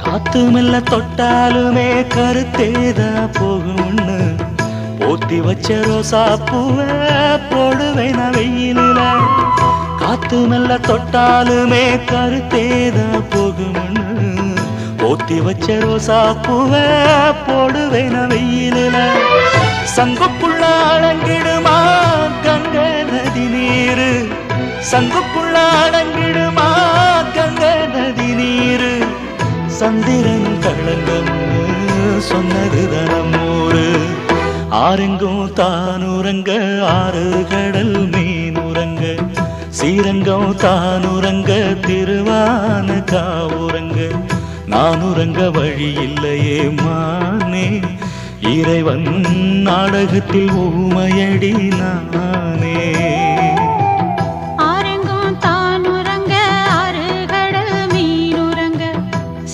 காத்து மெல்ல தொட்டாலுமே கருத்தேதா போகும்னு போத்தி வச்ச ரோசா பூவ போடுவேன வெயிலில. காத்து மெல்ல தொட்டாலுமே கருத்தேதா போகும்னு போத்தி வச்ச ரோசா பூவ போடுவேன வெயிலில. சங்குக்குள்ள அடங்கிடுமா கங்க நதி நீரு, சங்குக்குள்ள அடங்கிடுமா கங்க நதி நீரு. சந்திரன் களங்கம் சொன்னது தனமூரு. ஆரெங்கும் தானுரங்க ஆறு கடல் மீனுரங்க, சீரங்கம் தானுரங்க திருவான காவுரங்க. நானுரங்க வழி இல்லையே மானே, இறைவன் நாடகத்தில் ஊமையடி நானே.